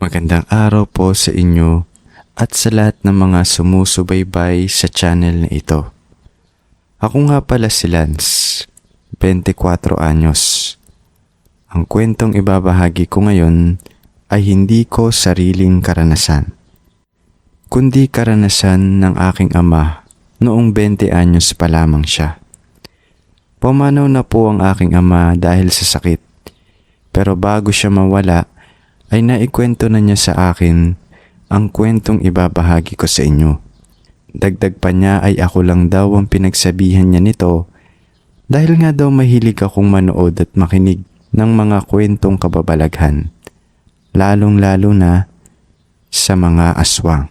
Magandang araw po sa inyo at sa lahat ng mga sumusubaybay sa channel na ito. Ako nga pala si Lance, 24 anyos. Ang kwentong ibabahagi ko ngayon ay hindi ko sariling karanasan, kundi karanasan ng aking ama noong 20 anyos pa lamang siya. Pumanaw na po ang aking ama dahil sa sakit, pero bago siya mawala, ay naikwento na niya sa akin ang kwentong ibabahagi ko sa inyo. Dagdag pa niya ay ako lang daw ang pinagsabihan niya nito dahil nga daw mahilig akong manood at makinig ng mga kwentong kababalaghan, lalong-lalo na sa mga aswang.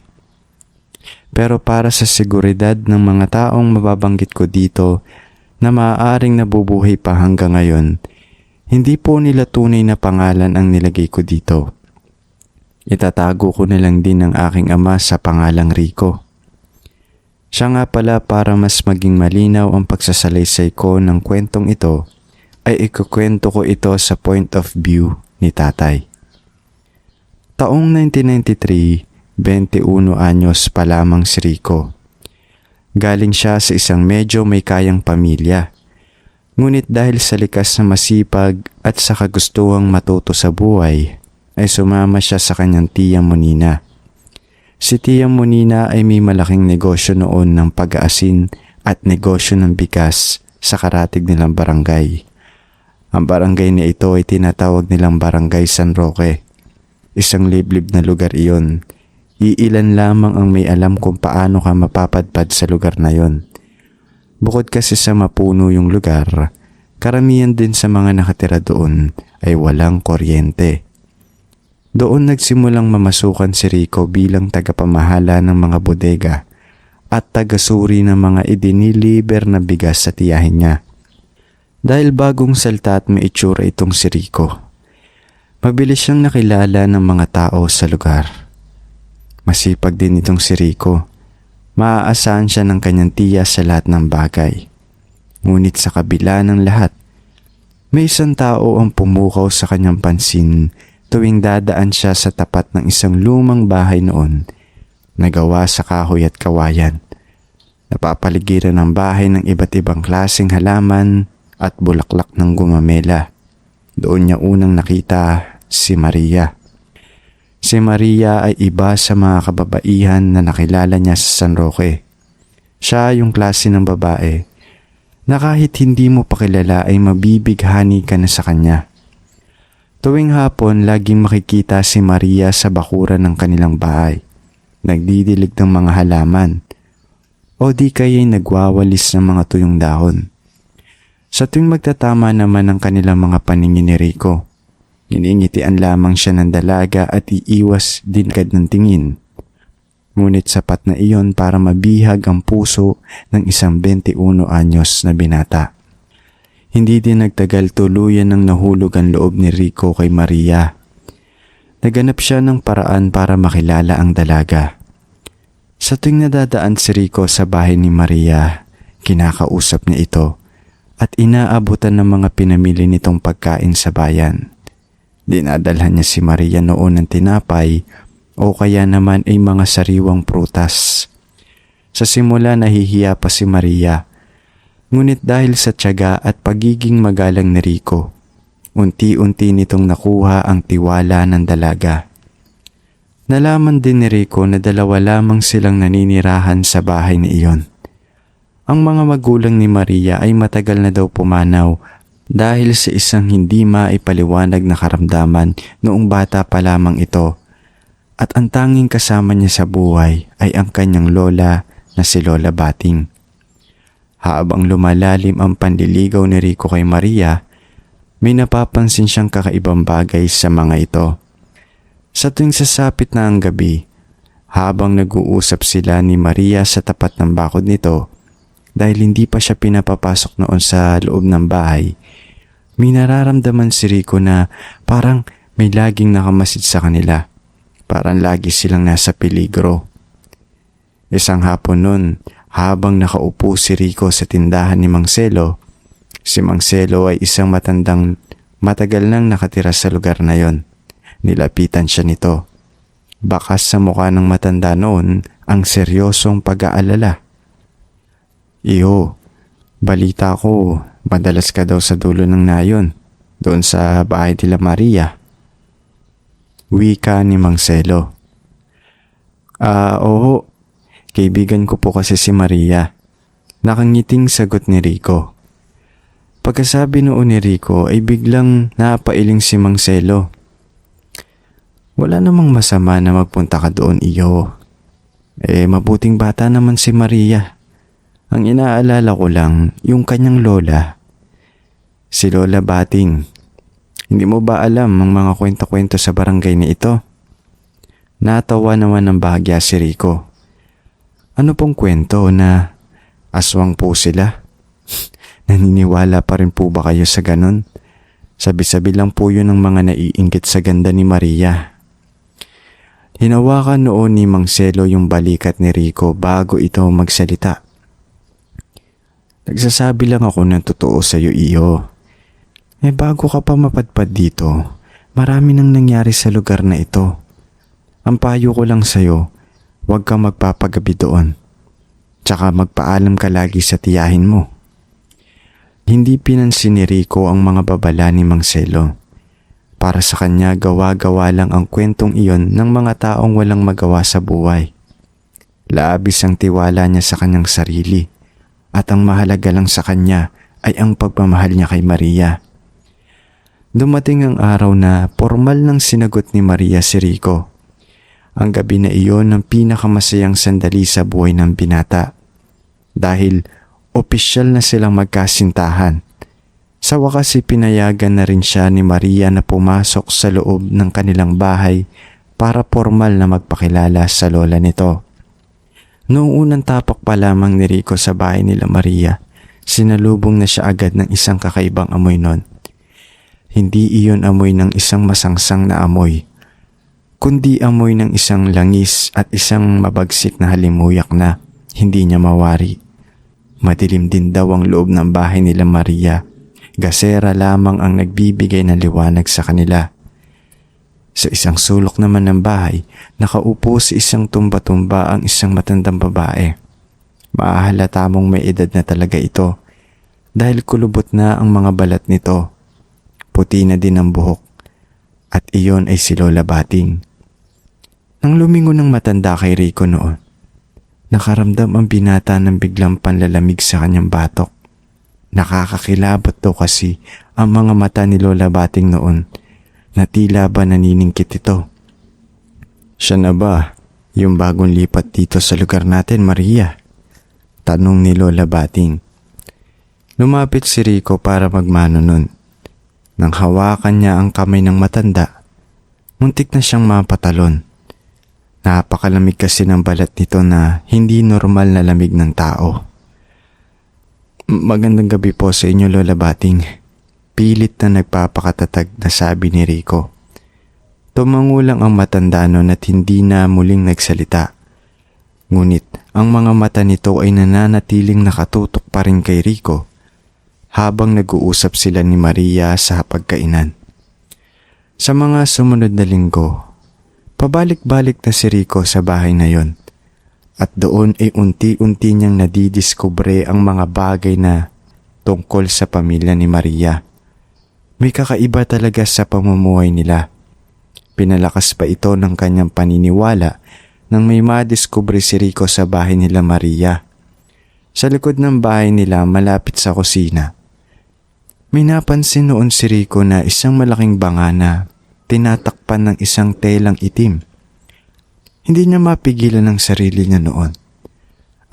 Pero para sa seguridad ng mga taong mababanggit ko dito na maaaring nabubuhay pa hanggang ngayon, hindi po nila tunay na pangalan ang nilagay ko dito. Itatago ko na lang din ang aking ama sa pangalang Rico. Siya nga pala, para mas maging malinaw ang pagsasalaysay ko ng kwentong ito, ay ikukwento ko ito sa point of view ni tatay. Taong 1993, 21 anyos pa lamang si Rico. Galing siya sa isang medyo may kayang pamilya. Ngunit dahil sa likas na masipag at sa kagustuhang matuto sa buhay, ay sumama siya sa kanyang tiya Monina. Si tiya Monina ay may malaking negosyo noon ng pag-aasin at negosyo ng bigas sa karatig nilang barangay. Ang barangay na ito ay tinatawag nilang Barangay San Roque. Isang liblib na lugar iyon. Iilan lamang ang may alam kung paano ka mapapadpad sa lugar na yon. Bukod kasi sa mapuno yung lugar, karamihan din sa mga nakatira doon ay walang kuryente. Doon nagsimulang mamasukan si Rico bilang tagapamahala ng mga bodega at tagasuri ng mga idiniliber na bigas sa tiyahin niya. Dahil bagong salta at may itsura itong si Rico, mabilis siyang nakilala ng mga tao sa lugar. Masipag din itong si Rico. Maaasahan siya ng kanyang tiya sa lahat ng bagay. Ngunit sa kabila ng lahat, may isang tao ang pumukaw sa kanyang pansin tuwing dadaan siya sa tapat ng isang lumang bahay noon na gawa sa kahoy at kawayan. Napapaligiran ang bahay ng iba't ibang klaseng halaman at bulaklak ng gumamela. Doon niya unang nakita si Maria. Si Maria ay iba sa mga kababaihan na nakilala niya sa San Roque. Siya yung klase ng babae na kahit hindi mo pa kilala ay mabibighani ka na sa kanya. Tuwing hapon, laging makikita si Maria sa bakuran ng kanilang bahay, nagdidilig ng mga halaman, o di kaya'y nagwawalis ng mga tuyong dahon. Sa tuwing magtatama naman ang kanilang mga paningin ni Rico, iningitian lamang siya ng dalaga at iiwas din agad ng tingin. Ngunit sapat na iyon para mabihag ang puso ng isang 21 anyos na binata. Hindi din nagtagal, tuluyan ng nahulog ang loob ni Rico kay Maria. Naganap siya ng paraan para makilala ang dalaga. Sa tuwing nadadaan si Rico sa bahay ni Maria, kinakausap niya ito at inaabutan ng mga pinamili nitong pagkain sa bayan. Dinadalhan niya si Maria noon ng tinapay o kaya naman ay mga sariwang prutas. Sa simula nahihiya pa si Maria, ngunit dahil sa tiyaga at pagiging magalang ni Rico, unti-unti nitong nakuha ang tiwala ng dalaga. Nalaman din ni Rico na dalawa lamang silang naninirahan sa bahay na iyon. Ang mga magulang ni Maria ay matagal na daw pumanaw dahil sa isang hindi maipaliwanag na karamdaman noong bata pa lamang ito, at ang tanging kasama niya sa buhay ay ang kanyang lola na si Lola Bating. Habang lumalalim ang panliligaw ni Rico kay Maria, may napapansin siyang kakaibang bagay sa mga ito. Sa tuwing sasapit na ang gabi, habang nag-uusap sila ni Maria sa tapat ng bakod nito, dahil hindi pa siya pinapapasok noon sa loob ng bahay, may nararamdaman si Rico na parang may laging nakamasid sa kanila. Parang lagi silang nasa peligro. Isang hapon nun, habang nakaupo si Rico sa tindahan ni Mang Selo, si Mang Selo ay isang matagal nang nakatira sa lugar na yon. Nilapitan siya nito. Bakas sa mukha ng matanda noon ang seryosong pag-aalala. Iyo, balita ko, madalas ka daw sa dulo ng nayon, doon sa bahay nila Maria. Wika ni Mang Selo. Oo, kaibigan ko po kasi si Maria. Nakangiting sagot ni Rico. Pagkasabi noon ni Rico ay biglang napailing si Mang Selo. Wala namang masama na magpunta ka doon, iyo. Mabuting bata naman si Maria. Ang inaalala ko lang yung kanyang lola. Si Lola Bating. Hindi mo ba alam ang mga kwento-kwento sa barangay na ito? Natawa naman ng bahagya si Rico. Ano pong kwento na aswang po sila? Naniniwala pa rin po ba kayo sa ganon? Sabi-sabi lang po yun ng mga naiinggit sa ganda ni Maria. Hinawakan noon ni Mang Selo yung balikat ni Rico bago ito magsalita. Nagsasabi lang ako ng totoo sa iyo, iyo. Bago ka pa mapadpad dito, marami nang nangyari sa lugar na ito. Ang payo ko lang sa'yo, huwag kang magpapagabi doon. Tsaka magpaalam ka lagi sa tiyahin mo. Hindi pinansin ni Rico ang mga babala ni Mang Selo. Para sa kanya, gawa-gawa lang ang kwentong iyon ng mga taong walang magawa sa buhay. Labis ang tiwala niya sa kanyang sarili at ang mahalaga lang sa kanya ay ang pagmamahal niya kay Maria. Dumating ang araw na formal nang sinagot ni Maria si Rico. Ang gabi na iyon ang pinakamasayang sandali sa buhay ng binata. Dahil opisyal na silang magkasintahan. Sa wakas pinayagan na rin siya ni Maria na pumasok sa loob ng kanilang bahay para formal na magpakilala sa lola nito. Noong unang tapak pa lamang ni Rico sa bahay nila Maria, sinalubong na siya agad ng isang kakaibang amoy nun. Hindi iyon amoy ng isang masangsang na amoy, kundi amoy ng isang langis at isang mabagsik na halimuyak na hindi niya mawari. Madilim din daw ang loob ng bahay nila Maria. Gasera lamang ang nagbibigay ng liwanag sa kanila. Sa isang sulok naman ng bahay, nakaupo sa isang tumba-tumba ang isang matandang babae. Maahalata mong may edad na talaga ito dahil kulubot na ang mga balat nito. Puti na din ang buhok at iyon ay si Lola Bating. Nang lumingon ng matanda kay Rico noon, nakaramdam ang binata ng biglang panlalamig sa kanyang batok. Nakakakilabot daw kasi ang mga mata ni Lola Bating noon na tila ba naniningkit ito. Siya na ba yung bagong lipat dito sa lugar natin, Maria? Tanong ni Lola Bating. Lumapit si Rico para magmano nun. Nang hawakan niya ang kamay ng matanda, muntik na siyang mapatalon. Napakalamig kasi ng balat nito na hindi normal na lamig ng tao. Magandang gabi po sa inyo, Lola Bating. Pilit na nagpapakatatag na sabi ni Rico. Tumango lang ang matanda noon at hindi na muling nagsalita. Ngunit ang mga mata nito ay nananatiling nakatutok pa rin kay Rico habang nag-uusap sila ni Maria sa pagkainan. Sa mga sumunod na linggo, pabalik-balik na si Rico sa bahay na yon. At doon ay unti-unti niyang nadidiskubre ang mga bagay na tungkol sa pamilya ni Maria. May kakaiba talaga sa pamumuhay nila. Pinalakas pa ito ng kanyang paniniwala nang may madiskubre si Rico sa bahay nila Maria. Sa likod ng bahay nila malapit sa kusina, may napansin noon si Rico na isang malaking banga na tinatakpan ng isang telang itim. Hindi niya mapigilan ang sarili niya noon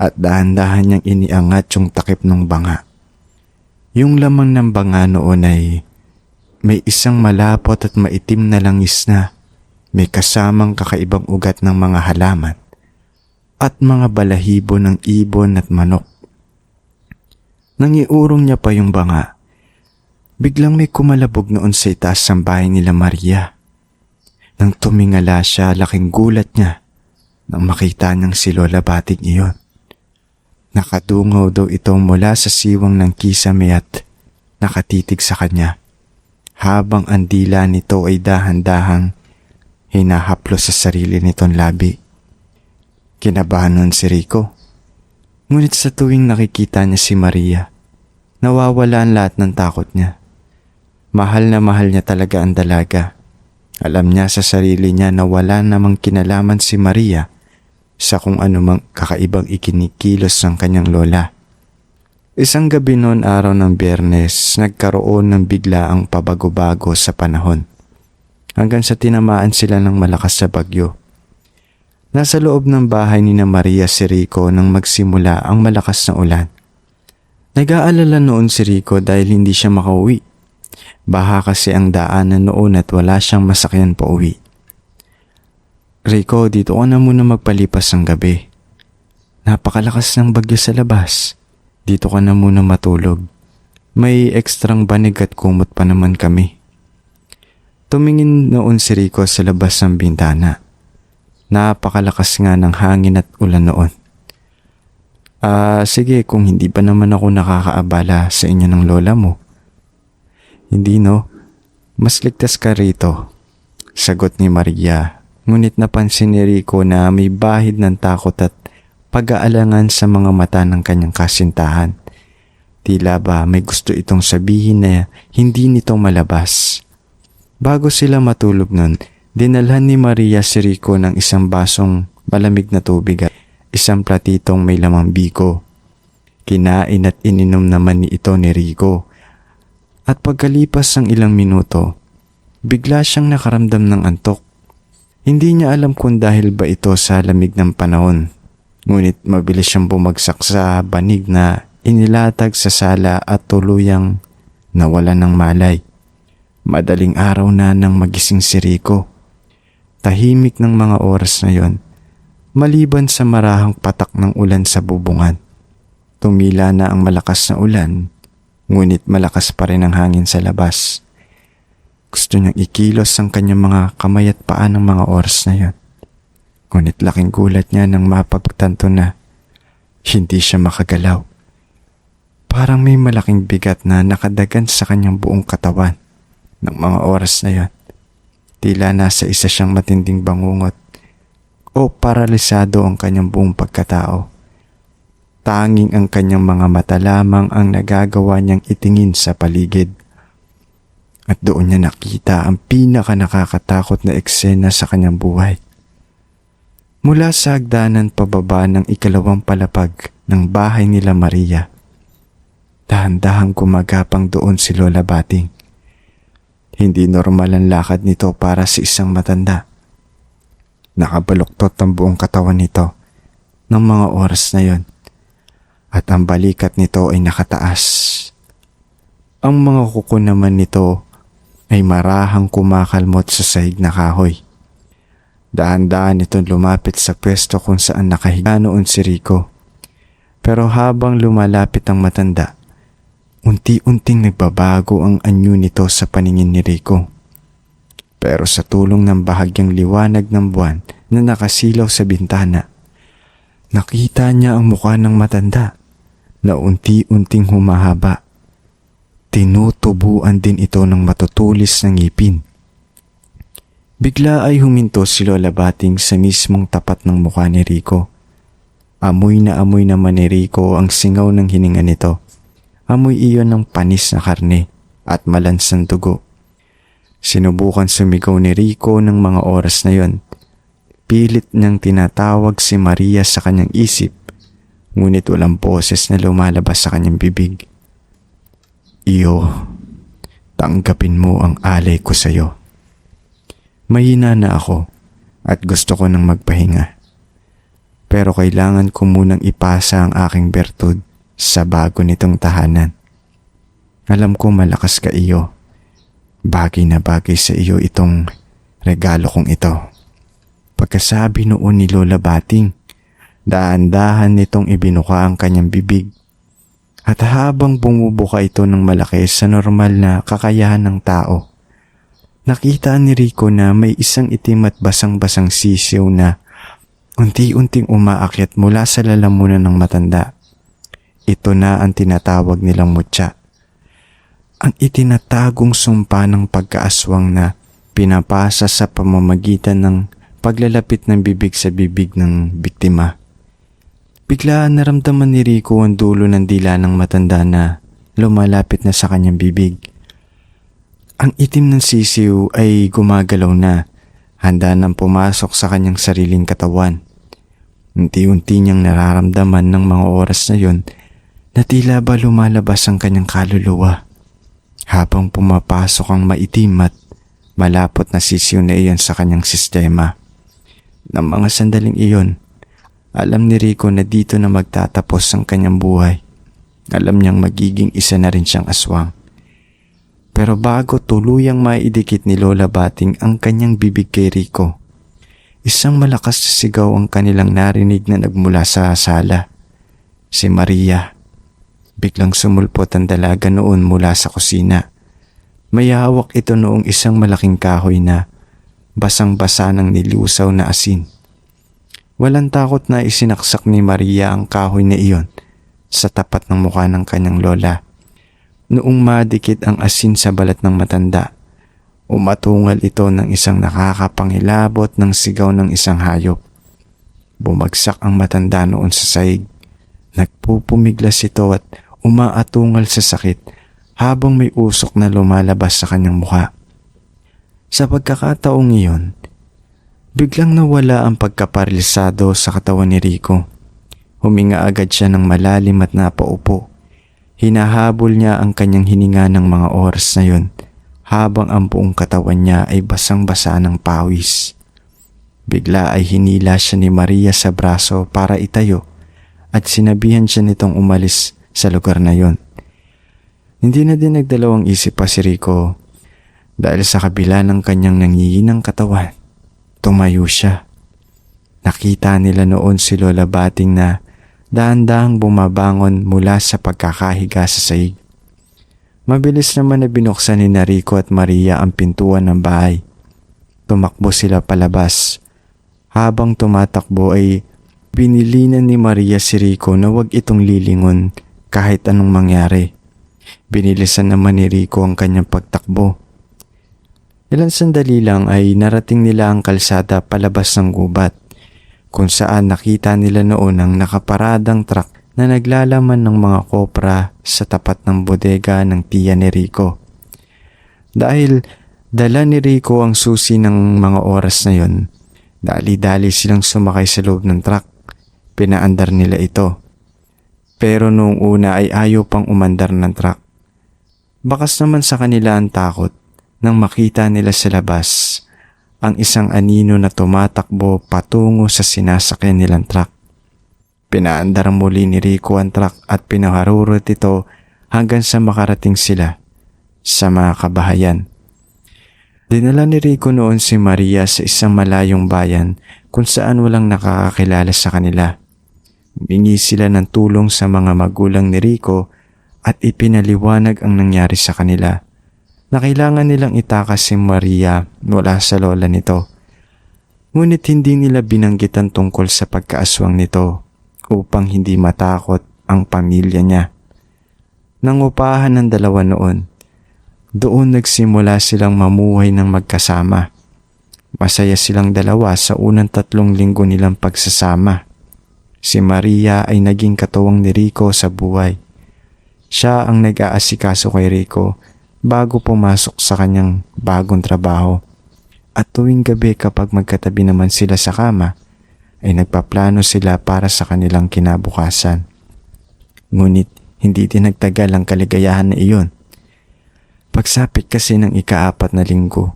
at dahan-dahan niyang iniangat yung takip ng banga. Yung lamang ng banga noon ay may isang malapot at maitim na langis na may kasamang kakaibang ugat ng mga halaman at mga balahibo ng ibon at manok. Nang iurong niya pa yung banga, biglang may kumalabog noon sa itaas ng bahay nila Maria. Nang tumingala siya, laking gulat niya nang makita niyang si Lola Bating iyon. Nakadungaw daw ito mula sa siwang ng kisame at nakatitig sa kanya, habang ang dila nito ay dahan-dahang hinahaplos sa sarili nitong labi. Kinabahan nun si Rico. Ngunit sa tuwing nakikita niya si Maria, nawawala ang lahat ng takot niya. Mahal na mahal niya talaga ang dalaga. Alam niya sa sarili niya na wala namang kinalaman si Maria sa kung anumang kakaibang ikinikilos ng kanyang lola. Isang gabi noon araw ng Biyernes, nagkaroon ng biglaang pabago-bago sa panahon. Hanggang sa tinamaan sila ng malakas sa bagyo. Nasa loob ng bahay ni Maria si Rico nang magsimula ang malakas na ulan. Nag-aalala noon si Rico dahil hindi siya makauwi. Baha kasi ang daanan noon at wala siyang masakyan pa uwi. Rico, dito ka na muna magpalipas ng gabi. Napakalakas ng bagyo sa labas. Dito ka na muna matulog. May ekstrang banig at kumot pa naman kami. Tumingin noon si Rico sa labas ng bintana. Napakalakas nga ng hangin at ulan noon. Sige, kung hindi pa naman ako nakakaabala sa inyo ng lola mo. Hindi no, mas ligtas ka rito, sagot ni Maria. Ngunit napansin ni Rico na may bahid ng takot at pag-aalangan sa mga mata ng kanyang kasintahan. Tila ba may gusto itong sabihin na hindi nito malabas. Bago sila matulog nun, dinalhan ni Maria si Rico ng isang basong malamig na tubig at isang platitong may lamang biko. Kinain at ininom naman ito ni Rico. At pagkalipas ng ilang minuto, bigla siyang nakaramdam ng antok. Hindi niya alam kung dahil ba ito sa lamig ng panahon. Ngunit mabilis siyang bumagsak sa banig na inilatag sa sala at tuluyang nawala ng malay. Madaling araw na nang magising si Rico. Tahimik ng mga oras na yon, maliban sa marahang patak ng ulan sa bubungan. Tumila na ang malakas na ulan. Ngunit malakas pa rin ang hangin sa labas. Gusto niyang ikilos ang kanyang mga kamay at paa ng mga oras na yon. Ngunit laking gulat niya nang mapagtanto na hindi siya makagalaw. Parang may malaking bigat na nakadagan sa kanyang buong katawan ng mga oras na yon. Tila nasa isa siyang matinding bangungot o paralisado ang kanyang buong pagkatao. Tanging ang kanyang mga mata lamang ang nagagawa niyang itingin sa paligid. At doon niya nakita ang pinaka nakakatakot na eksena sa kanyang buhay. Mula sa hagdanan pababa ng ikalawang palapag ng bahay nila Maria, dahan-dahang gumagapang doon si Lola Bating. Hindi normal ang lakad nito para sa isang matanda. Nakabaluktot ang buong katawan nito ng mga oras na yon. At ang balikat nito ay nakataas. Ang mga kuko naman nito ay marahang kumakalmot sa sahig na kahoy. Daan-daan itong lumapit sa pwesto kung saan nakahiga noon si Rico. Pero habang lumalapit ang matanda, unti-unting nagbabago ang anyo nito sa paningin ni Rico. Pero sa tulong ng bahagyang liwanag ng buwan na nakasilaw sa bintana, nakita niya ang mukha ng matanda na unti-unting humahaba. Tinutubuan din ito ng matutulis na ngipin. Bigla ay huminto si Lola Bating sa mismong tapat ng mukha ni Rico. Amoy naman ni Rico ang singaw ng hininga nito. Amoy iyon ng panis na karne at malansang dugo. Sinubukan sumigaw ni Rico ng mga oras na yon. Pilit niyang tinatawag si Maria sa kanyang isip. Ngunit walang boses na lumalabas sa kanyang bibig. Iyo, tanggapin mo ang alay ko sa iyo. Mahina na ako at gusto ko nang magpahinga. Pero kailangan ko munang ipasa ang aking bertud sa bago nitong tahanan. Alam ko malakas ka iyo. Bagay na bagay sa iyo itong regalo kong ito. Pagkasabi noon ni Lola Bating, dahan-dahan nitong ibinuka ang kanyang bibig. At habang bumubuka ito ng malaki sa normal na kakayahan ng tao, nakita ni Rico na may isang itim at basang-basang sisiw na unti-unting umaakyat mula sa lalamunan ng matanda. Ito na ang tinatawag nilang mutya. Ang itinatagong sumpa ng pagkaaswang na pinapasa sa pamamagitan ng paglalapit ng bibig sa bibig ng biktima. Biglaan naramdaman ni Rico ang dulo ng dila ng matanda na lumalapit na sa kanyang bibig. Ang itim ng sisiw ay gumagalaw na, handa nang pumasok sa kanyang sariling katawan. Unti-unti niyang nararamdaman ng mga oras na yon na tila ba lumalabas ang kanyang kaluluwa. Habang pumapasok ang maitim at malapot na sisiw na iyon sa kanyang sistema. Ng mga sandaling iyon, alam ni Rico na dito na magtatapos ang kanyang buhay. Alam niyang magiging isa na rin siyang aswang. Pero bago tuluyang maidikit ni Lola Bating ang kanyang bibig kay Rico, isang malakas na sigaw ang kanilang narinig na nagmula sa sala. Si Maria. Biglang sumulpot ang dalaga noon mula sa kusina. May hawak ito noong isang malaking kahoy na basang-basa ng nilusaw na asin. Walang takot na isinaksak ni Maria ang kahoy na iyon sa tapat ng mukha ng kanyang lola. Noong madikit ang asin sa balat ng matanda, umatungal ito ng isang nakakapangilabot ng sigaw ng isang hayop. Bumagsak ang matanda noon sa sahig. Nagpupumiglas ito at umaatungal sa sakit habang may usok na lumalabas sa kanyang mukha. Sa pagkakataong iyon, biglang nawala ang pagkaparalisado sa katawan ni Rico. Huminga agad siya ng malalim at napaupo. Hinahabol niya ang kanyang hininga ng mga oras na yon habang ang buong katawan niya ay basang-basa ng pawis. Bigla ay hinila siya ni Maria sa braso para itayo at sinabihan siya nitong umalis sa lugar na yon. Hindi na din nagdalawang isip pa si Rico dahil sa kabila ng kanyang nangihinang katawan, tumayo siya. Nakita nila noon si Lola Bating na dahan-dahang bumabangon mula sa pagkakahiga sa sahig. Mabilis naman na binuksan ni Rico at Maria ang pintuan ng bahay. Tumakbo sila palabas. Habang tumatakbo ay binilinan ni Maria si Rico na huwag itong lilingon kahit anong mangyari. Binilisan naman ni Rico ang kanyang pagtakbo. Ilang sandali lang ay narating nila ang kalsada palabas ng gubat, kung saan nakita nila noon ang nakaparadang truck na naglalaman ng mga kopra sa tapat ng bodega ng tiya ni Rico. Dahil dala ni Rico ang susi ng mga oras na yon, dali-dali silang sumakay sa loob ng truck. Pinaandar nila ito. Pero noong una ay ayaw pang umandar ng truck. Bakas naman sa kanila ang takot nang makita nila sa labas ang isang anino na tumatakbo patungo sa sinasakyan nilang truck. Pinaandar muli ni Rico ang truck at pinaharurot ito hanggang sa makarating sila sa mga kabahayan. Dinala ni Rico noon si Maria sa isang malayong bayan kung saan walang nakakakilala sa kanila. Humingi sila ng tulong sa mga magulang ni Rico at ipinaliwanag ang nangyari sa kanila na kailangan nilang itakas si Maria mula sa lola nito. Ngunit hindi nila binanggitan tungkol sa pagkaaswang nito upang hindi matakot ang pamilya niya. Nangupahan ng dalawa noon. Doon nagsimula silang mamuhay ng magkasama. Masaya silang dalawa sa unang 3 linggo nilang pagsasama. Si Maria ay naging katuwang ni Rico sa buhay. Siya ang nag-aasikaso kay Rico bago pumasok sa kanyang bagong trabaho. At tuwing gabi kapag magkatabi naman sila sa kama, ay nagpaplano sila para sa kanilang kinabukasan. Ngunit hindi din nagtagal ang kaligayahan na iyon. Pagsapit kasi ng ika-4 na linggo,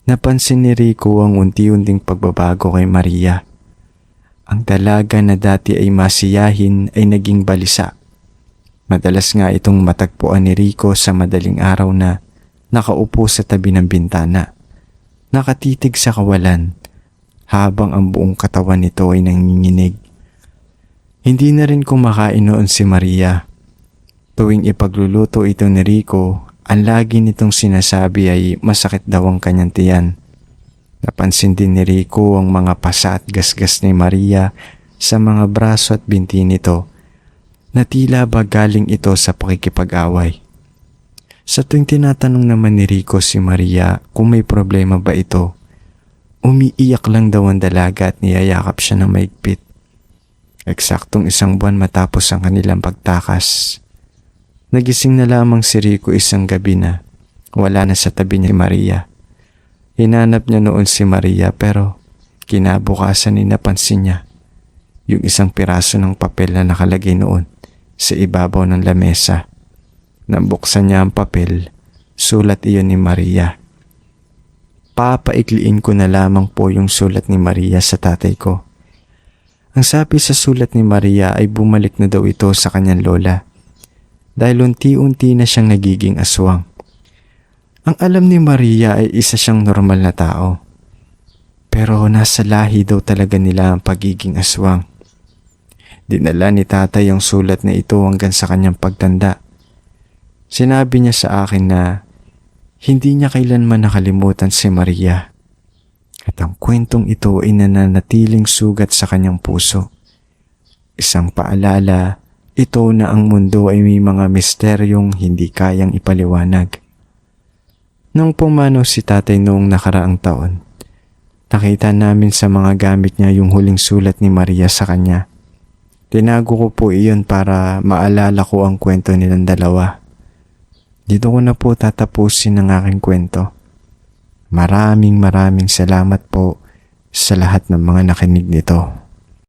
napansin ni Rico ang unti-unting pagbabago kay Maria. Ang dalaga na dati ay masiyahin ay naging balisa. Madalas nga itong matagpuan ni Rico sa madaling araw na nakaupo sa tabi ng bintana, nakatitig sa kawalan habang ang buong katawan nito ay nanginginig. Hindi na rin kumakain noon si Maria. Tuwing ipagluluto ito ni Rico, ang lagi nitong sinasabi ay masakit daw ang kanyang tiyan. Napansin din ni Rico ang mga pasa at gasgas ni Maria sa mga braso at binti nito na tila ba galing ito sa pakikipag-away. Sa tuwing tinatanong naman ni Rico si Maria kung may problema ba ito, umiiyak lang daw ang dalaga at niyayakap siya ng maigpit. Eksaktong 1 buwan matapos ang kanilang pagtakas. Nagising na lamang si Rico isang gabi na wala na sa tabi ni Maria. Hinanap niya noon si Maria pero kinabukasan ay napansin niya yung isang piraso ng papel na nakalagay noon sa ibabaw ng lamesa. Nang buksan niya ang papel, sulat iyon ni Maria. Papaikliin ko na lamang po yung sulat ni Maria sa tatay ko. Ang sabi sa sulat ni Maria ay bumalik na daw ito sa kanyang lola dahil unti-unti na siyang nagiging aswang. Ang alam ni Maria ay isa siyang normal na tao. Pero nasa lahi daw talaga nila ang pagiging aswang. Dinala ni tatay ang sulat na ito hanggang sa kanyang pagtanda. Sinabi niya sa akin na hindi niya kailanman nakalimutan si Maria. At ang kwentong ito ay nananatiling sugat sa kanyang puso. Isang paalala, ito na ang mundo ay may mga misteryong hindi kayang ipaliwanag. Nung pumanaw si tatay noong nakaraang taon, nakita namin sa mga gamit niya yung huling sulat ni Maria sa kanya. Tinago ko po iyon para maalala ko ang kwento nilang dalawa. Dito ko na po tatapusin ang aking kwento. Maraming salamat po sa lahat ng mga nakinig nito.